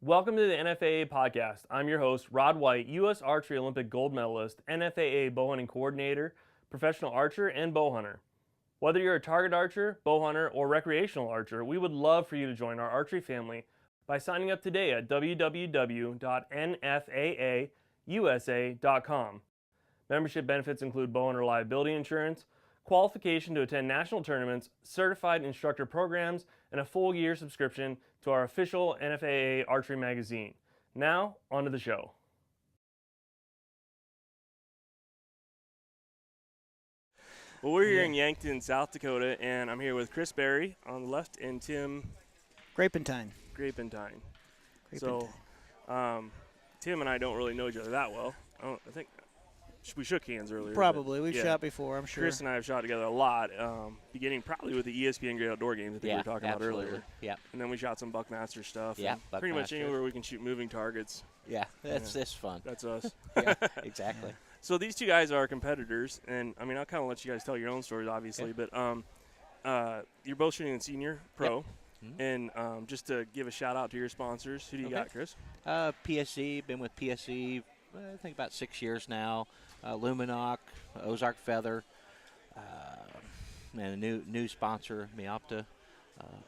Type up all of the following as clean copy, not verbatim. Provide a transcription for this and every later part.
Welcome to the NFAA podcast. I'm your host, Rod White, U.S. Archery Olympic gold medalist, NFAA bowhunting coordinator, professional archer, and bow hunter. Whether you're a target archer, bow hunter, or recreational archer, we would love for you to join our archery family by signing up today at www.nfaausa.com. Membership benefits include bow hunter liability insurance, qualification to attend national tournaments, certified instructor programs, and a full year subscription to our official NFAA archery magazine. Now, on to the show. Well, we're here in Yankton, South Dakota, and I'm here with Chris Berry on the left and Tim Grapentien. So, Tim and I don't really know each other that well. I think we shook hands earlier. Probably. We've shot before, I'm sure. Chris and I have shot together a lot, beginning probably with the ESPN Great Outdoor Games I think we were talking about earlier. Yeah. And then we shot some Buckmaster stuff. Yeah, pretty much anywhere we can shoot moving targets. Yeah, that's fun. That's us. Yeah, exactly. So these two guys are competitors, and I mean, I'll kind of let you guys tell your own stories, obviously, but you're both shooting in senior pro. Yep. Mm-hmm. And just to give a shout out to your sponsors, who do you got, Chris? PSE, been with PSE, I think about 6 years now. Luminoc, Ozark Feather, and a new sponsor, Meopta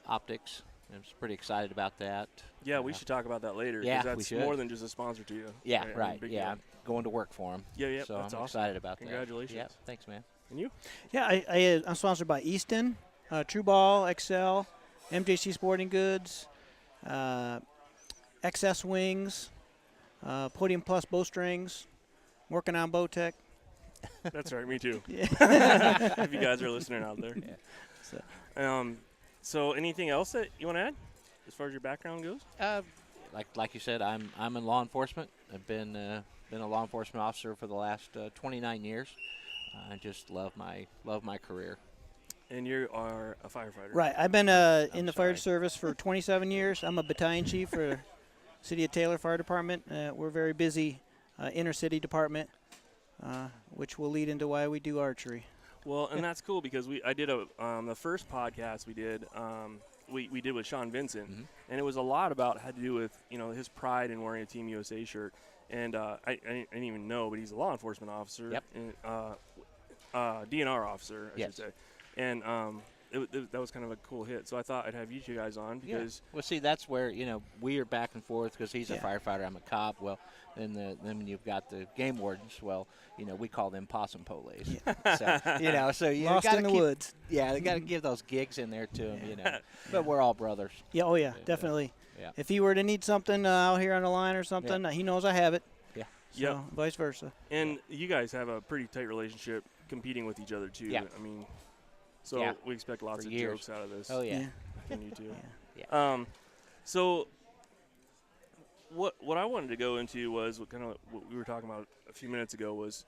Optics. I'm pretty excited about that. Yeah, we should talk about that later. Yeah, that's we should. More than just a sponsor to you. Yeah, right. Yeah, I'm going to work for them. Yeah, so that's I'm awesome. excited about Congratulations. that. Yeah, thanks, man. And you? Yeah, I'm sponsored by Easton, True Ball, Excel, MJC Sporting Goods, XS Wings, Podium Plus Bowstrings, working on Bowtech. That's right, me too. Yeah. If you guys are listening out there. Yeah. So anything else that you want to add as far as your background goes? Like you said, I'm in law enforcement. I've been a law enforcement officer for the last 29 years. I just love my career. And you are a firefighter. Right. I've been in the fire service for 27 years. I'm a battalion chief for City of Taylor Fire Department. We're a very busy inner city department, which will lead into why we do archery. Well, and that's cool because I did the first podcast we did with Sean Vincent, and it was a lot about had to do with his pride in wearing a Team USA shirt, and I didn't even know, but he's a law enforcement officer, Yep. and, DNR officer, I should say, and that was kind of a cool hit. So I thought I'd have you two guys on because well, see, that's where we are back and forth because he's a Yeah. firefighter, I'm a cop. Well, then you've got the game wardens. Well, we call them possum police. Yeah. So you Lost gotta in the keep, woods. Yeah, they got to give those gigs in there to them. But we're all brothers. Yeah. Oh yeah, definitely. Yeah. If he were to need something out here on the line or something, he knows I have it. Yeah. So vice versa. And you guys have a pretty tight relationship, competing with each other too. Yeah. I mean, so we expect lots For of years. jokes out of this. Oh yeah. From you two. Yeah. So what I wanted to go into was what we were talking about a few minutes ago was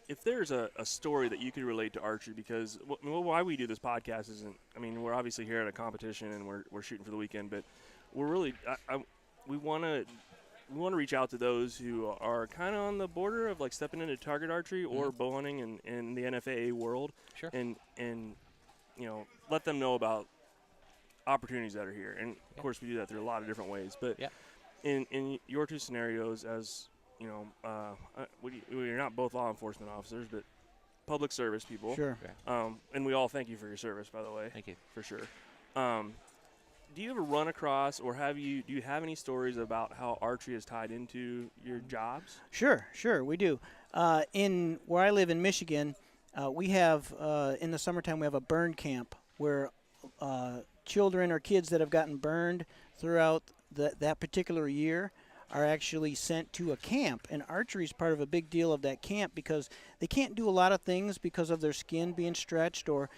if there's a story that you could relate to archery, because why we do this podcast isn't, I mean, we're obviously here at a competition and we're shooting for the weekend, but we're really we want to reach out to those who are kind of on the border of like stepping into target archery or bow hunting in the NFAA world. Sure. And let them know about opportunities that are here. And of course we do that through a lot of different ways, but in your two scenarios, as we're not both law enforcement officers, but public service people. Sure. And we all thank you for your service, by the way. Thank you. For sure. Do you ever run across, or do you have any stories about how archery is tied into your jobs? Sure, we do. In where I live in Michigan, we have in the summertime we have a burn camp where children or kids that have gotten burned throughout that particular year are actually sent to a camp, and archery is part of a big deal of that camp because they can't do a lot of things because of their skin being stretched, or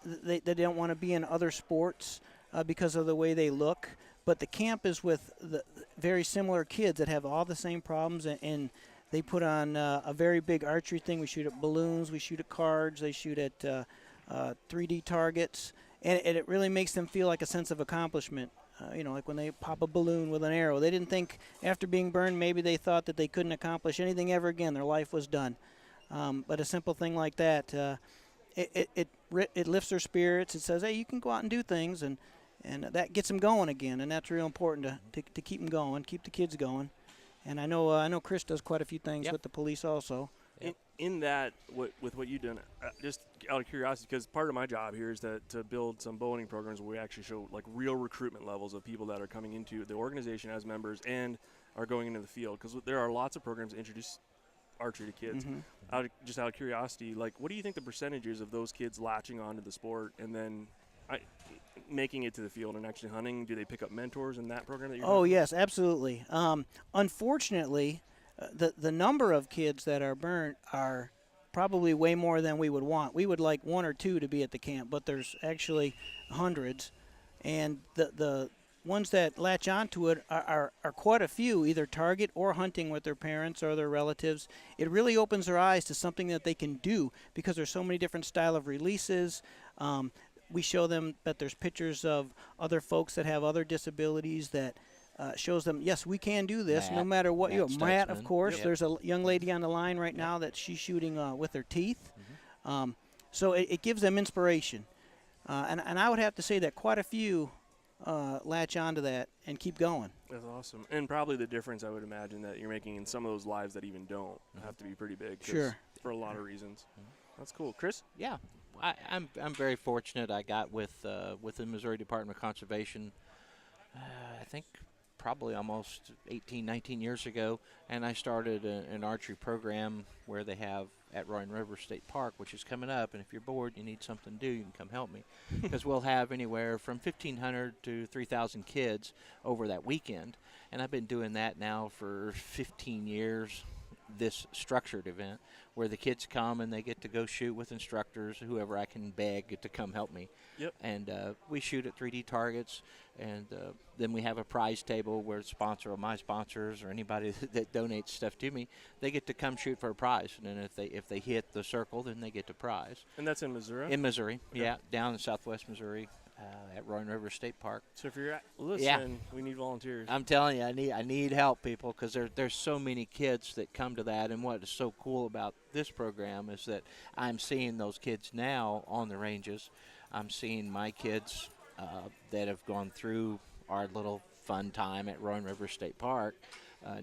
they don't want to be in other sports because of the way they look. But the camp is with the very similar kids that have all the same problems, and they put on a very big archery thing. We shoot at balloons, we shoot at cards, they shoot at 3D targets, and it really makes them feel like a sense of accomplishment. Like when they pop a balloon with an arrow. They didn't think after being burned, maybe they thought that they couldn't accomplish anything ever again. Their life was done. But a simple thing like that, it lifts their spirits. It says, hey, you can go out and do things. And and that gets them going again, and that's real important to keep them going, keep the kids going. And I know Chris does quite a few things with the police also. In that, with what you've done, just out of curiosity, because part of my job here is to build some bowhunting programs where we actually show like real recruitment levels of people that are coming into the organization as members and are going into the field, because there are lots of programs that introduce archery to kids. Just out of curiosity, like, what do you think the percentage is of those kids latching onto the sport and then making it to the field and actually hunting? Do they pick up mentors in that program that you're Oh, yes, absolutely. Unfortunately, the number of kids that are burnt are probably way more than we would want. We would like 1 or 2 to be at the camp, but there's actually hundreds. And the ones that latch onto it are quite a few, either target or hunting with their parents or their relatives. It really opens their eyes to something that they can do because there's so many different style of releases. We show them that there's pictures of other folks that have other disabilities that shows them, yes, we can do this no matter what you are. Matt, of course. Yep. There's a young lady on the line right now that she's shooting with her teeth. So it gives them inspiration. And I would have to say that quite a few latch onto that and keep going. That's awesome. And probably the difference, I would imagine, that you're making in some of those lives that even don't have to be pretty big. Sure. For a lot of reasons. That's cool. Chris? Yeah. I'm very fortunate. I got with the Missouri Department of Conservation, I think probably almost 18, 19 years ago, and I started an archery program where they have at Roaring River State Park, which is coming up, and if you're bored, you need something to do, you can come help me, because we'll have anywhere from 1,500 to 3,000 kids over that weekend, and I've been doing that now for 15 years, this structured event where the kids come and they get to go shoot with instructors, whoever I can beg get to come help me. Yep. And we shoot at 3D targets, and then we have a prize table where my sponsors or anybody that donates stuff to me, they get to come shoot for a prize. And then if they hit the circle, then they get the prize. And that's in Missouri? In Missouri, yeah, down in southwest Missouri. At Roaring River State Park. So if you're listening, we need volunteers. I'm telling you, I need help, people, because there's so many kids that come to that. And what is so cool about this program is that I'm seeing those kids now on the ranges. I'm seeing my kids that have gone through our little fun time at Roaring River State Park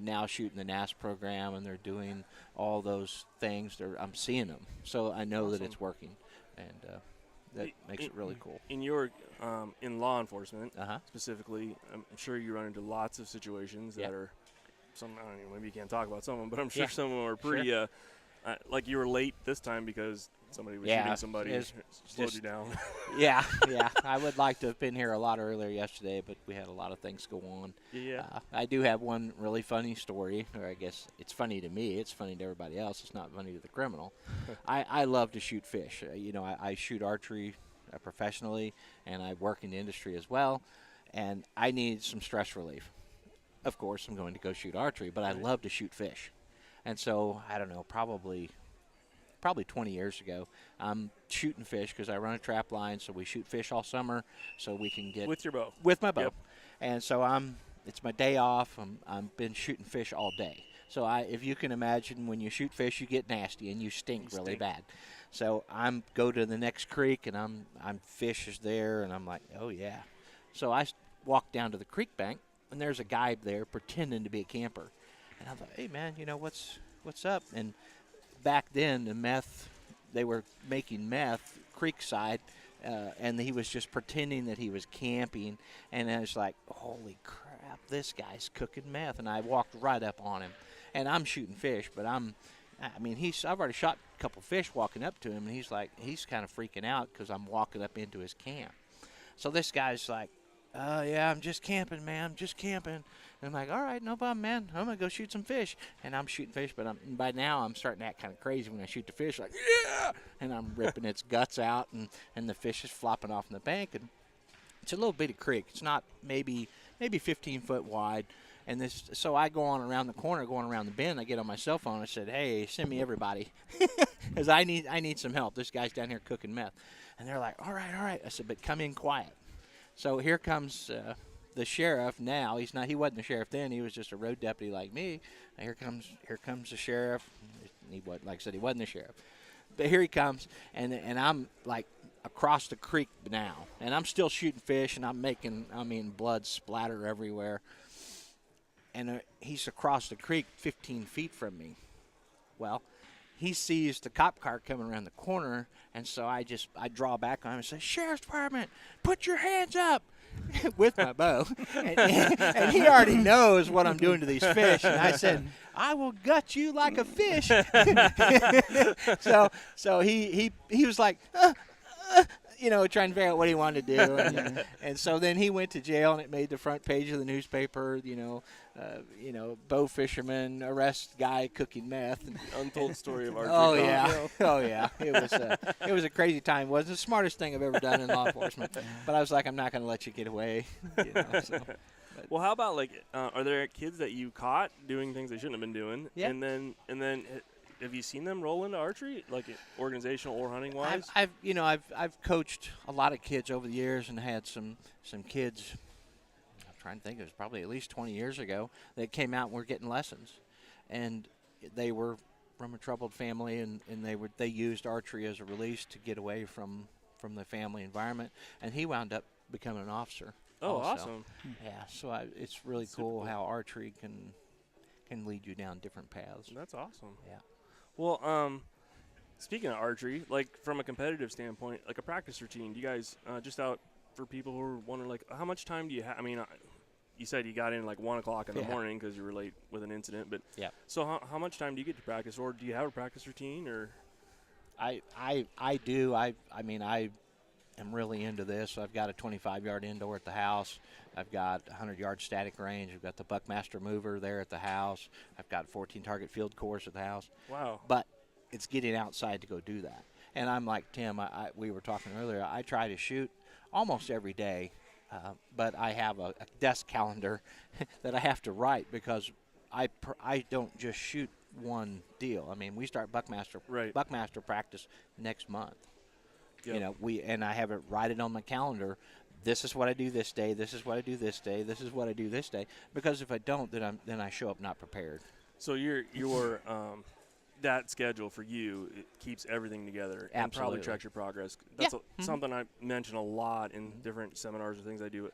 now shooting the NAS program, and they're doing all those things. I'm seeing them, so I know that it's working, and that makes it really cool. In your in law enforcement specifically, I'm sure you run into lots of situations that are some. I don't know, maybe you can't talk about some of them, but I'm sure some of them are pretty. Like you were late this time because somebody was shooting somebody. Slowed you down. yeah. I would like to have been here a lot earlier yesterday, but we had a lot of things go on. I do have one really funny story, or I guess it's funny to me. It's funny to everybody else. It's not funny to the criminal. I love to shoot fish. I shoot archery professionally, and I work in the industry as well, and I need some stress relief. Of course, I'm going to go shoot archery, but I love to shoot fish. And so, I don't know, probably 20 years ago, I'm shooting fish because I run a trap line, so we shoot fish all summer so we can get... With your bow? With my bow. Yep. And so it's my day off. I've been shooting fish all day. So if you can imagine, when you shoot fish, you get nasty and you stink really bad. So go to the next creek, and I'm fish is there, and I'm like, oh, yeah. So I walk down to the creek bank, and there's a guy there pretending to be a camper. And I thought, hey, man, what's up? And back then, they were making meth creekside, and he was just pretending that he was camping. And I was like, holy crap, this guy's cooking meth. And I walked right up on him. And I'm shooting fish, but I've already shot a couple fish walking up to him, and he's kind of freaking out because I'm walking up into his camp. So this guy's like, yeah, I'm just camping, man. I'm just camping. And I'm like, all right, no problem, man. I'm going to go shoot some fish. And I'm shooting fish, but by now I'm starting to act kind of crazy when I shoot the fish, like, yeah! And I'm ripping its guts out, and the fish is flopping off in the bank. And it's a little bitty creek. It's not maybe 15 foot wide. And so I go on around the corner, going around the bend. I get on my cell phone. I said, hey, send me everybody, because I need some help. This guy's down here cooking meth. And they're like, all right. I said, but come in quiet. So here comes the sheriff now. He wasn't the sheriff then. He was just a road deputy like me. And here comes the sheriff. He wasn't the sheriff. But here he comes, and I'm like, across the creek now, and I'm still shooting fish, and I'm making, blood splatter everywhere. And he's across the creek 15 feet from me. Well, he sees the cop car coming around the corner, and so I draw back on him and say, "Sheriff's Department, put your hands up," with my bow. And he already knows what I'm doing to these fish. And I said, "I will gut you like a fish." So he was like, trying to figure out what he wanted to do. And so then he went to jail, and it made the front page of the newspaper, bow fisherman arrest guy cooking meth. Untold story of archery. Oh yeah. It was a crazy time. It wasn't the smartest thing I've ever done in law enforcement, but I was like, I'm not going to let you get away. Well, how about are there kids that you caught doing things they shouldn't have been doing? Yeah. And then have you seen them roll into archery, like organizational or hunting wise? I've coached a lot of kids over the years, and had some kids. I'm trying to think. It was probably at least 20 years ago that came out and were getting lessons, and they were from a troubled family, and they used archery as a release to get away from the family environment, and he wound up becoming an officer. Oh, also. Awesome! Yeah, so it's really cool how archery can lead you down different paths. That's awesome. Yeah. Well, speaking of archery, from a competitive standpoint, a practice routine, do you guys, just out for people who are wondering, how much time do you have? I mean, you said you got in 1 o'clock in the morning because you were late with an incident, but yeah. So how much time do you get to practice, or do you have a practice routine, or? I do. I am really into this. I've got a 25-yard indoor at the house. I've got a 100-yard static range. I've got the Buckmaster mover there at the house. I've got 14-target field course at the house. Wow. But it's getting outside to go do that. And I'm like Tim. We were talking earlier. I try to shoot almost every day, but I have a desk calendar that I have to write because I don't just shoot one deal. I mean, we start Buckmaster practice next month. Yep. I have it write it on my calendar. This is what I do this day. This is what I do this day. This is what I do this day. Because if I don't, then I show up not prepared. So your that schedule for you, it keeps everything together. Absolutely. And probably tracks your progress. That's something I mention a lot in different seminars and things I do.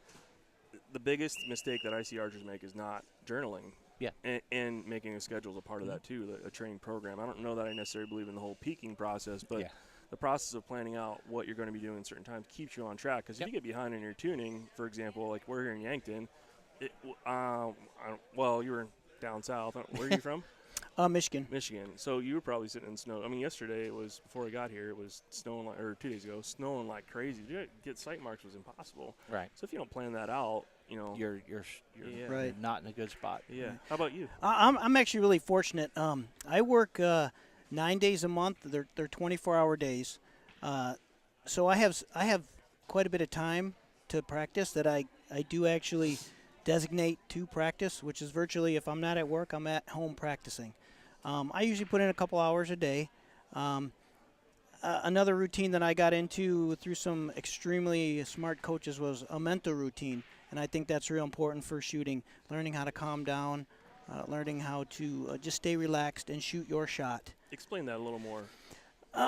The biggest mistake that I see archers make is not journaling. Yeah. And making a schedule is a part of that too, a training program. I don't know that I necessarily believe in the whole peaking process, but the process of planning out what you're going to be doing at certain times keeps you on track. Because if you get behind in your tuning, for example, we're here in Yankton, well, you were down south. Where are you from? Michigan. Michigan. So you were probably sitting in snow. I mean, yesterday it was, before I got here, it was snowing, or 2 days ago, snowing like crazy. To get sight marks was impossible. Right. So if you don't plan that out, you're right. not in a good spot. Yeah. How about you? I'm actually really fortunate. I work 9 days a month. They're 24-hour days. So I have quite a bit of time to practice that I do actually designate to practice, which is virtually, if I'm not at work, I'm at home practicing. I usually put in a couple hours a day. Another routine that I got into through some extremely smart coaches was a Mentos Routine, and I think that's real important for shooting, learning how to calm down, learning how to just stay relaxed and shoot your shot. Explain that a little more.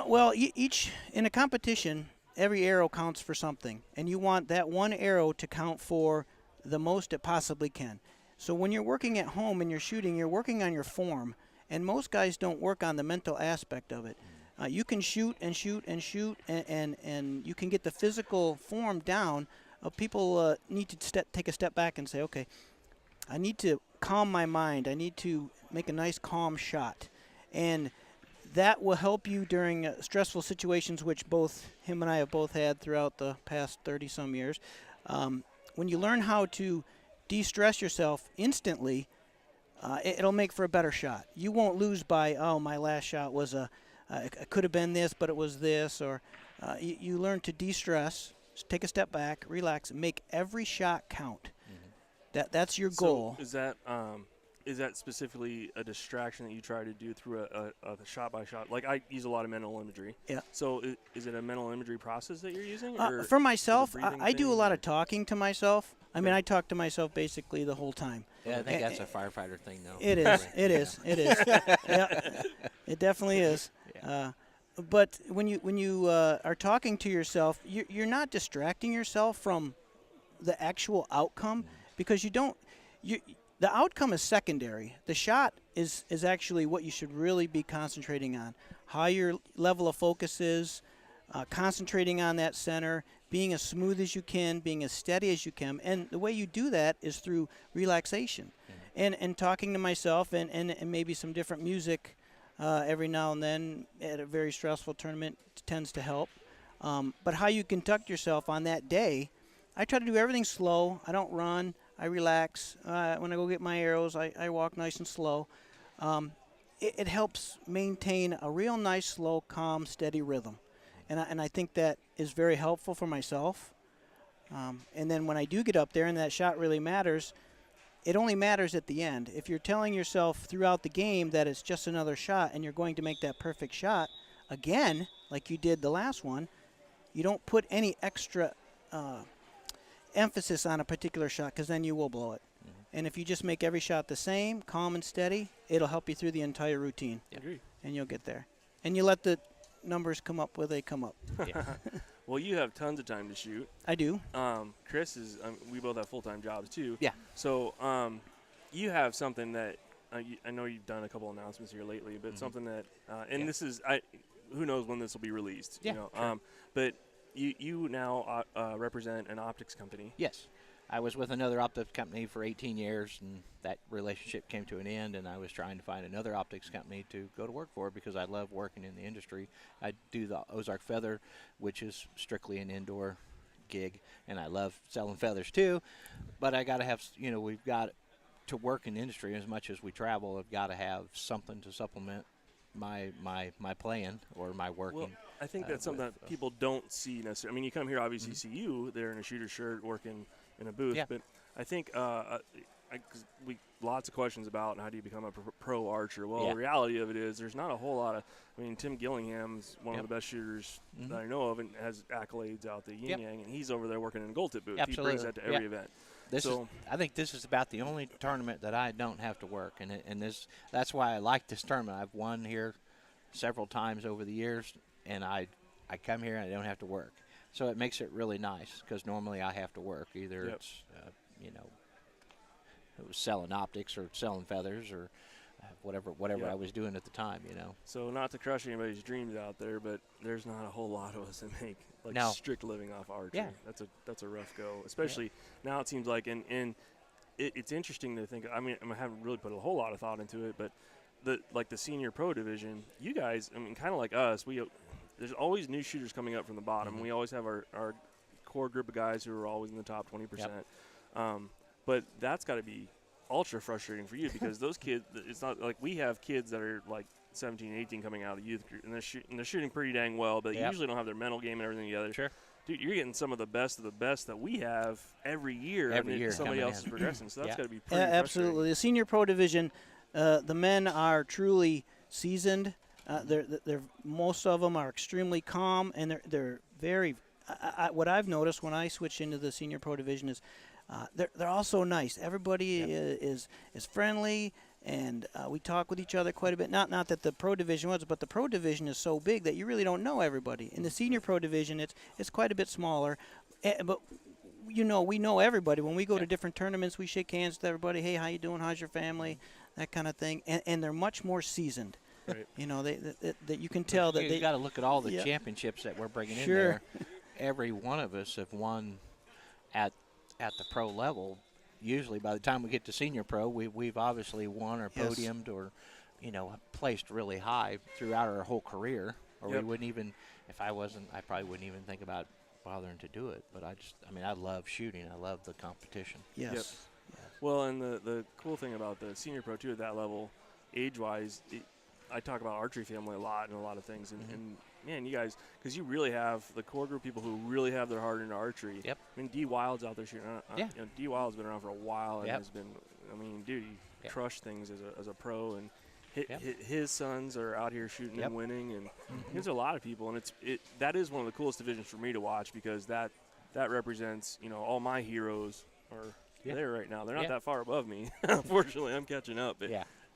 Well, in a competition, every arrow counts for something, and you want that one arrow to count for the most it possibly can. So when you're working at home and you're shooting, you're working on your form, and most guys don't work on the mental aspect of it. You can shoot and shoot and shoot, and you can get the physical form down. People need to take a step back and say, okay, I need to calm my mind. I need to make a nice calm shot. And that will help you during stressful situations, which both him and I have both had throughout the past 30-some years. When you learn how to de-stress yourself instantly, it'll make for a better shot. You won't lose by, my last shot was it could have been this, but it was this. Or you learn to de-stress, take a step back, relax, and make every shot count. Mm-hmm. That's your goal. So is that specifically a distraction that you try to do through a shot-by-shot? Like, I use a lot of mental imagery. Yeah. So is it a mental imagery process that you're using? Or for myself, I do a lot of talking to myself. I mean, I talk to myself basically the whole time. Yeah, I think that's a firefighter thing, though. It is. It is. It is. Yeah, it definitely is. Yeah. but when you are talking to yourself, you're not distracting yourself from the actual outcome, because the outcome is secondary. The shot is actually what you should really be concentrating on. How your level of focus is, concentrating on that center, being as smooth as you can, being as steady as you can. And the way you do that is through relaxation and talking to myself and maybe some different music every now and then at a very stressful tournament tends to help. But how you conduct yourself on that day, I try to do everything slow. I don't run. I relax. When I go get my arrows, I walk nice and slow. It helps maintain a real nice, slow, calm, steady rhythm. And I think that is very helpful for myself. And then when I do get up there and that shot really matters, it only matters at the end. If you're telling yourself throughout the game that it's just another shot and you're going to make that perfect shot again, like you did the last one, you don't put any extra emphasis on a particular shot, because then you will blow it. And if you just make every shot the same, calm and steady, it'll help you through the entire routine. Agree. And you'll get there. And you let the numbers come up where they come up. Well, you have tons of time to shoot. I do. Chris is. We both have full-time jobs too. Yeah. So you have something that I know you've done a couple announcements here lately, but something that this is who knows when this will be released. Yeah. You know. Sure. But you now represent an optics company. Yes. I was with another optics company for 18 years, and that relationship came to an end, and I was trying to find another optics company to go to work for because I love working in the industry. I do the Ozark Feather, which is strictly an indoor gig, and I love selling feathers too, but I got to have, we've got to work in the industry as much as we travel. I've got to have something to supplement my playing or my working. Well, I think that's something that people don't see necessarily. I mean, you come here, obviously, see you there in a shooter shirt working in a booth, but I think lots of questions about how do you become a pro archer. Well, the reality of it is there's not a whole lot of. I mean, Tim Gillingham's one of the best shooters that I know of, and has accolades out the yin yang, and he's over there working in a gold tip booth. Absolutely. He brings that to every event. I think this is about the only tournament that I don't have to work, and that's why I like this tournament. I've won here several times over the years, and I come here and I don't have to work. So it makes it really nice, because normally I have to work. Either it's, it was selling optics or selling feathers or whatever I was doing at the time, So not to crush anybody's dreams out there, but there's not a whole lot of us that make strict living off archery. Yeah. That's a rough go, especially now it seems like, and it's interesting to think. I mean, I haven't really put a whole lot of thought into it, but the senior pro division, you guys, I mean, kind of like us, there's always new shooters coming up from the bottom. We always have our core group of guys who are always in the top 20%. But that's got to be ultra frustrating for you, because those kids, it's not like we have kids that are like 17, 18 coming out of the youth group, and they're shooting pretty dang well, but they usually don't have their mental game and everything together. Sure. Dude, you're getting some of the best that we have every year. Every year somebody else is progressing, so that's got to be pretty absolutely. The senior pro division, the men are truly seasoned. They're most of them are extremely calm, and they're very. What I've noticed when I switch into the senior pro division is they're all so nice. Everybody is friendly, and we talk with each other quite a bit. Not that the pro division was, but the pro division is so big that you really don't know everybody. In the senior pro division, it's quite a bit smaller, but we know everybody. When we go to different tournaments, we shake hands with everybody. Hey, how you doing? How's your family? That kind of thing. And they're much more seasoned. Right. That you can tell that you got to look at all the championships that we're bringing in there. Every one of us have won at the pro level. Usually, by the time we get to senior pro, we've obviously won or podiumed or, placed really high throughout our whole career. Or we wouldn't even, I probably wouldn't even think about bothering to do it. But I love shooting. I love the competition. Yes. Yep. Well, and the cool thing about the senior pro too at that level, age-wise, I talk about archery family a lot and a lot of things, and man, you guys, because you really have the core group of people who really have their heart into archery. Yep. I mean, D. Wild's out there shooting. D. Wild's been around for a while and has been. I mean, dude, he crushed things as a pro, and his sons are out here shooting and winning, and there's a lot of people, and that is one of the coolest divisions for me to watch, because that represents all my heroes are there right now. They're not that far above me. Unfortunately, I'm catching up. But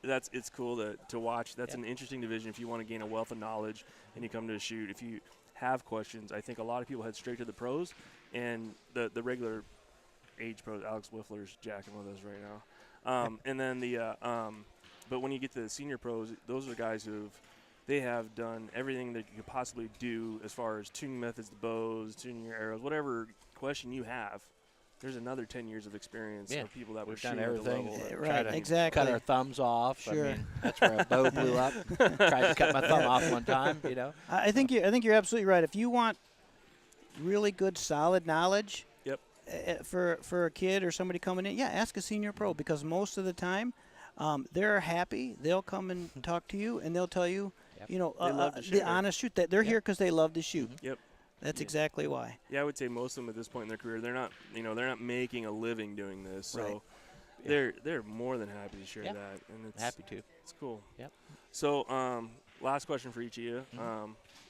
it's cool to watch. That's an interesting division if you want to gain a wealth of knowledge and you come to a shoot. If you have questions, I think a lot of people head straight to the pros, and the regular age pros. Alex Wiffler's jacking with us right now. And then but when you get to the senior pros, those are guys they have done everything that you could possibly do as far as tuning methods, the bows, tuning your arrows, whatever question you have. There's another 10 years of experience of people that were done shooting everything. at the level. Right, exactly. Cut our thumbs off. Sure. I mean, that's where a bow blew up. Tried to cut my thumb off one time, you know. I think you're absolutely right. If you want really good, solid knowledge for a kid or somebody coming in, ask a senior pro, because most of the time they're happy. They'll come and talk to you, and they'll tell you, the honest truth, that they're here because they love to shoot. Yep. That's exactly why. Yeah, I would say most of them at this point in their career, they're not making a living doing this. So they're more than happy to share that, and it's happy to. It's cool. Yep. So, last question for each of you.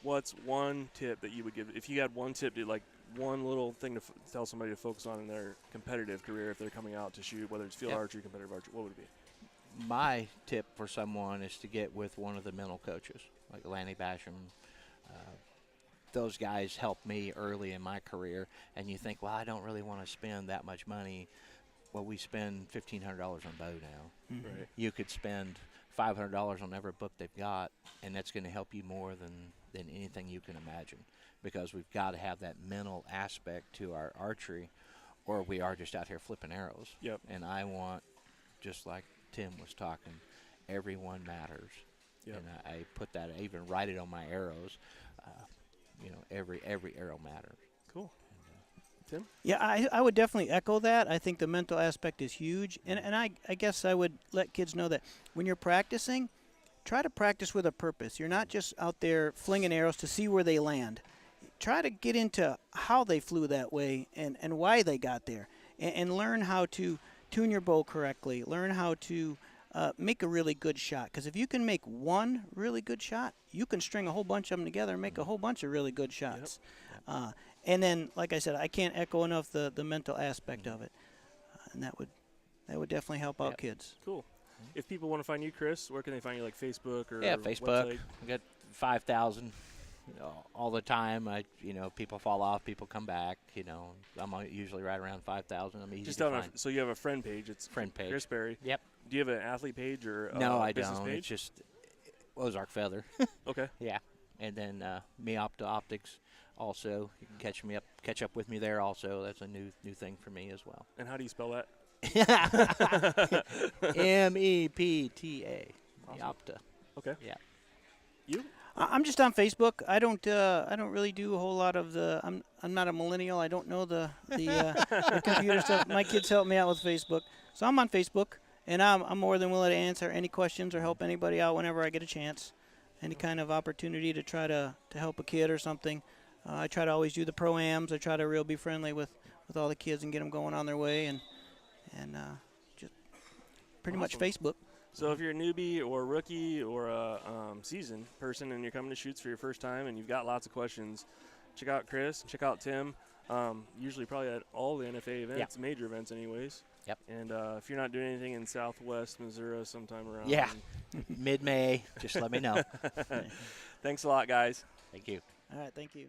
What's one tip that you would give if you had one tip to, like, one little thing to tell somebody to focus on in their competitive career if they're coming out to shoot, whether it's field archery, competitive archery? What would it be? My tip for someone is to get with one of the mental coaches, like Lanny Basham. Those guys helped me early in my career, and you think, well, I don't really want to spend that much money. Well, we spend $1,500 on bow now. Mm-hmm. Right. You could spend $500 on every book they've got, and that's going to help you more than anything you can imagine, because we've got to have that mental aspect to our archery, or we are just out here flipping arrows. Yep. And I want, just like Tim was talking, everyone matters. Yep. And I put that, I even write it on my arrows. Every arrow matters. Cool. Tim? Yeah, I would definitely echo that. I think the mental aspect is huge. And I guess I would let kids know that when you're practicing, try to practice with a purpose. You're not just out there flinging arrows to see where they land. Try to get into how they flew that way and why they got there. And learn how to tune your bow correctly. Learn how to make a really good shot. Because if you can make one really good shot, you can string a whole bunch of them together and make a whole bunch of really good shots. Yep. And then, like I said, I can't echo enough the mental aspect of it. And that would definitely help out kids. Cool. If people want to find you, Chris, where can they find you, like Facebook or Facebook. website? I got 5,000 all the time. People fall off, people come back. I'm usually right around 5,000. I'm easy Just to find. So you have a friend page. It's friend page. Chris Berry. Yep. Do you have an athlete page or no? I business don't. page? It's just Ozark Feather. Okay. Yeah, and then Me Opta Optics. Also, you can catch up with me there. Also, that's a new thing for me as well. And how do you spell that? MEPTA. Awesome. Opta. Okay. Yeah. You? I'm just on Facebook. I don't really do a whole lot of the. I'm not a millennial. I don't know the computer stuff. My kids help me out with Facebook, so I'm on Facebook, and I'm more than willing to answer any questions or help anybody out whenever I get a chance. Any kind of opportunity to try to help a kid or something. I try to always do the pro-ams. I try to really be friendly with all the kids and get them going on their way, and just pretty much Facebook. So if you're a newbie or a rookie or a seasoned person and you're coming to shoots for your first time and you've got lots of questions, check out Chris, check out Tim. Usually probably at all the NFAA events, major events anyways. Yep. And if you're not doing anything in Southwest Missouri sometime around. Yeah. Mid-May, just let me know. Thanks a lot, guys. Thank you. All right, thank you.